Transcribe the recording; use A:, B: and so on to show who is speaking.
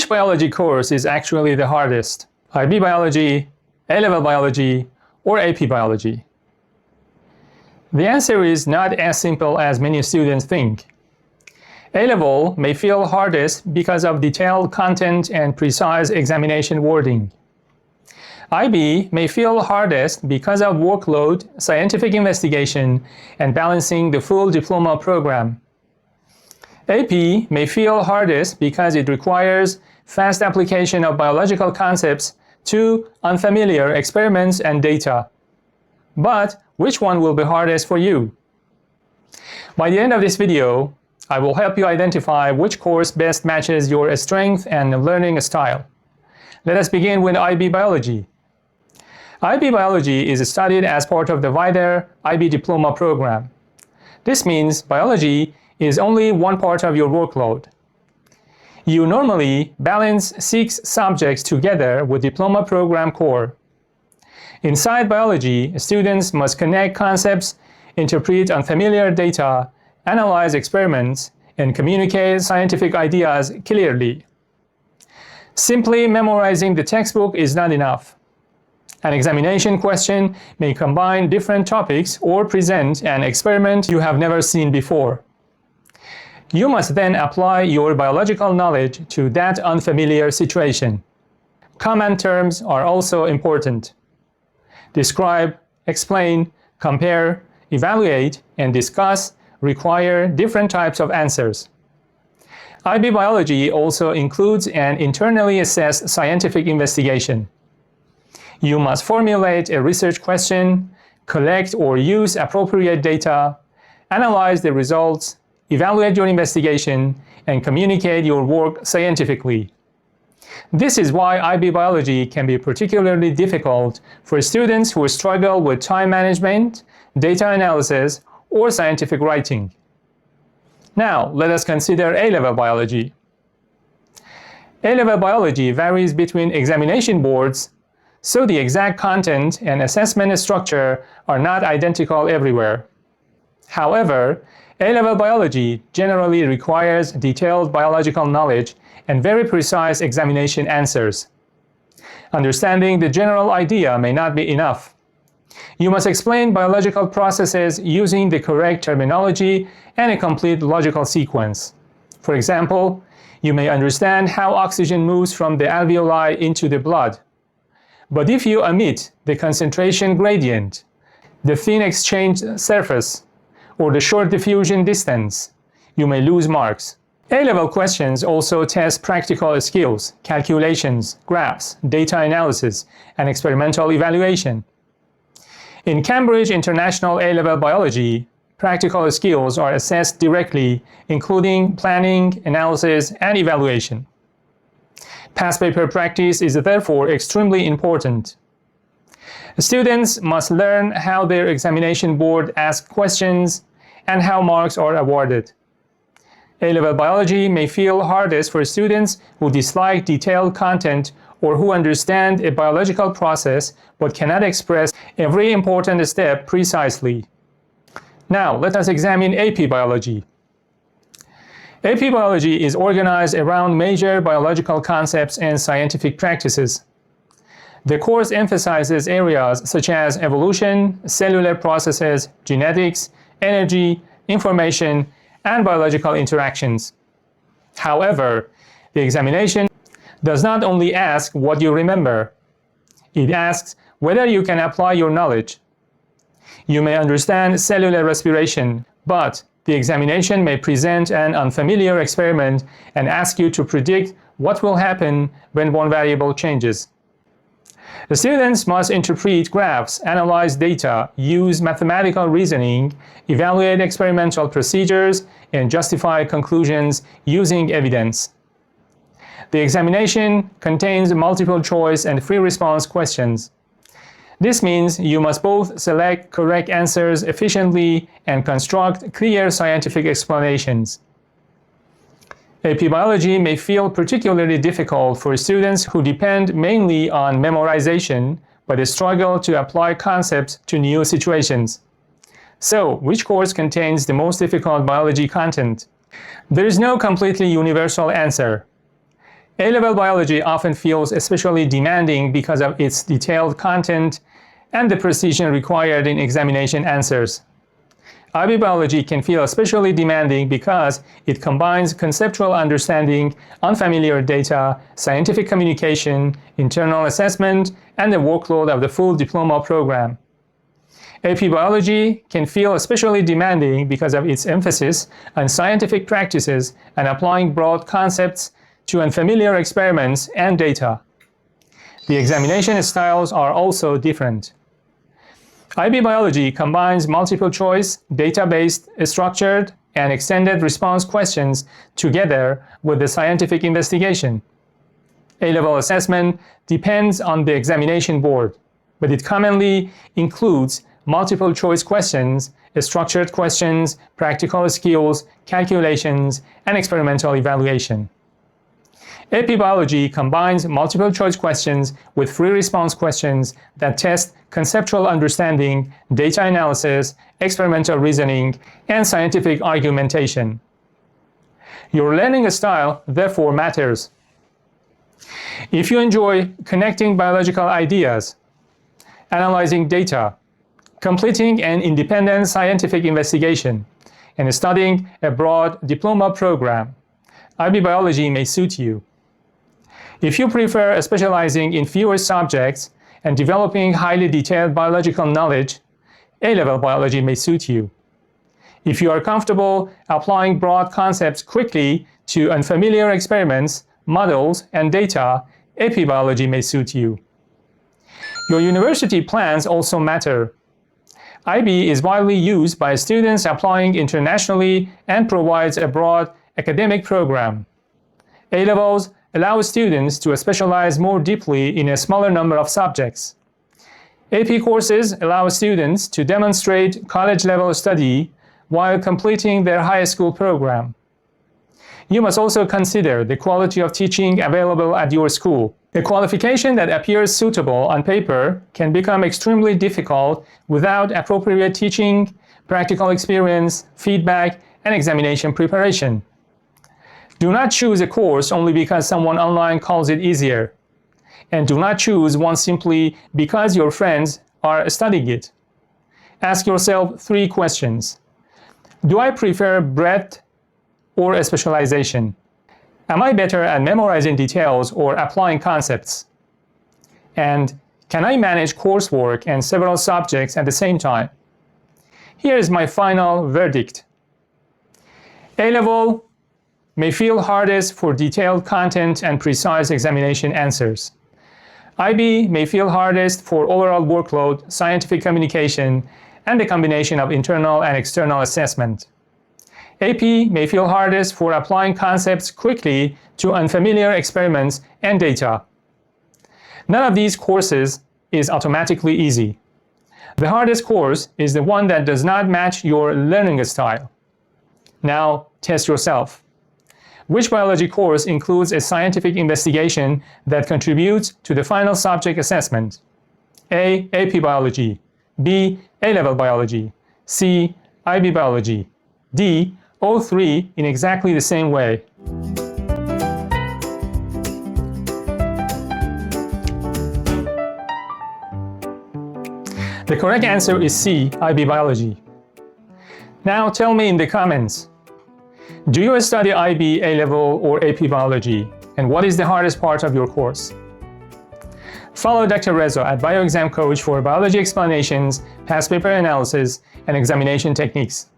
A: Which biology course is actually the hardest? IB biology, A-level biology, or AP biology? The answer is not as simple as many students think. A-level may feel hardest because of detailed content and precise examination wording. IB may feel hardest because of workload, scientific investigation, and balancing the full diploma program. AP may feel hardest because it requires fast application of biological concepts to unfamiliar experiments and data. But which one will be hardest for you? By the end of this video, I will help you identify which course best matches your strength and learning style. Let us begin with IB biology. IB biology is studied as part of the wider IB diploma program. This means biology is only one part of your workload. You normally balance 6 subjects together with diploma program core. Inside biology, students must connect concepts, interpret unfamiliar data, analyze experiments, and communicate scientific ideas clearly. Simply memorizing the textbook is not enough. An examination question may combine different topics or present an experiment you have never seen before. You must then apply your biological knowledge to that unfamiliar situation. Common terms are also important. Describe, explain, compare, evaluate, and discuss require different types of answers. IB biology also includes an internally assessed scientific investigation. You must formulate a research question, collect or use appropriate data, analyze the results, evaluate your investigation, and communicate your work scientifically. This is why IB biology can be particularly difficult for students who struggle with time management, data analysis, or scientific writing. Now, let us consider A-level biology. A-level biology varies between examination boards, so the exact content and assessment structure are not identical everywhere. However, A-level biology generally requires detailed biological knowledge and very precise examination answers. Understanding the general idea may not be enough. You must explain biological processes using the correct terminology and a complete logical sequence. For example, you may understand how oxygen moves from the alveoli into the blood. But if you omit the concentration gradient, the thin exchange surface, or the short diffusion distance, you may lose marks. A-level questions also test practical skills, calculations, graphs, data analysis, and experimental evaluation. In Cambridge International A-level biology, practical skills are assessed directly, including planning, analysis, and evaluation. Past paper practice is therefore extremely important. Students must learn how their examination board asks questions and how marks are awarded. A-level biology may feel hardest for students who dislike detailed content or who understand a biological process but cannot express every important step precisely. Now, let us examine AP biology. AP biology is organized around major biological concepts and scientific practices. The course emphasizes areas such as evolution, cellular processes, genetics, energy, information, and biological interactions. However, the examination does not only ask what you remember. It asks whether you can apply your knowledge. You may understand cellular respiration, but the examination may present an unfamiliar experiment and ask you to predict what will happen when one variable changes. The students must interpret graphs, analyze data, use mathematical reasoning, evaluate experimental procedures, and justify conclusions using evidence. The examination contains multiple choice and free response questions. This means you must both select correct answers efficiently and construct clear scientific explanations. AP biology may feel particularly difficult for students who depend mainly on memorization but struggle to apply concepts to new situations. So, which course contains the most difficult biology content? There is no completely universal answer. A-level biology often feels especially demanding because of its detailed content and the precision required in examination answers. IB biology can feel especially demanding because it combines conceptual understanding, unfamiliar data, scientific communication, internal assessment, and the workload of the full diploma program. AP biology can feel especially demanding because of its emphasis on scientific practices and applying broad concepts to unfamiliar experiments and data. The examination styles are also different. IB biology combines multiple choice, data-based, structured, and extended response questions together with the scientific investigation. A-level assessment depends on the examination board, but it commonly includes multiple choice questions, structured questions, practical skills, calculations, and experimental evaluation. AP biology combines multiple choice questions with free response questions that test conceptual understanding, data analysis, experimental reasoning, and scientific argumentation. Your learning style therefore matters. If you enjoy connecting biological ideas, analyzing data, completing an independent scientific investigation, and studying a broad diploma program, IB biology may suit you. If you prefer specializing in fewer subjects and developing highly detailed biological knowledge, A-level biology may suit you. If you are comfortable applying broad concepts quickly to unfamiliar experiments, models, and data, AP biology may suit you. Your university plans also matter. IB is widely used by students applying internationally and provides a broad academic program. A-levels allow students to specialize more deeply in a smaller number of subjects. AP courses allow students to demonstrate college-level study while completing their high school program. You must also consider the quality of teaching available at your school. A qualification that appears suitable on paper can become extremely difficult without appropriate teaching, practical experience, feedback, and examination preparation. Do not choose a course only because someone online calls it easier. And do not choose one simply because your friends are studying it. Ask yourself 3 questions. Do I prefer breadth or a specialization? Am I better at memorizing details or applying concepts? And can I manage coursework and several subjects at the same time? Here is my final verdict. A-level may feel hardest for detailed content and precise examination answers. IB may feel hardest for overall workload, scientific communication, and the combination of internal and external assessment. AP may feel hardest for applying concepts quickly to unfamiliar experiments and data. None of these courses is automatically easy. The hardest course is the one that does not match your learning style. Now, test yourself. Which biology course includes a scientific investigation that contributes to the final subject assessment? A. AP biology. B. A-level biology. C. IB biology. D. All 3 in exactly the same way. The correct answer is C. IB biology. Now tell me in the comments, do you study IB, A-level, or AP biology? And what is the hardest part of your course? Follow Dr. Rezo at BioExam Coach for biology explanations, past paper analysis, and examination techniques.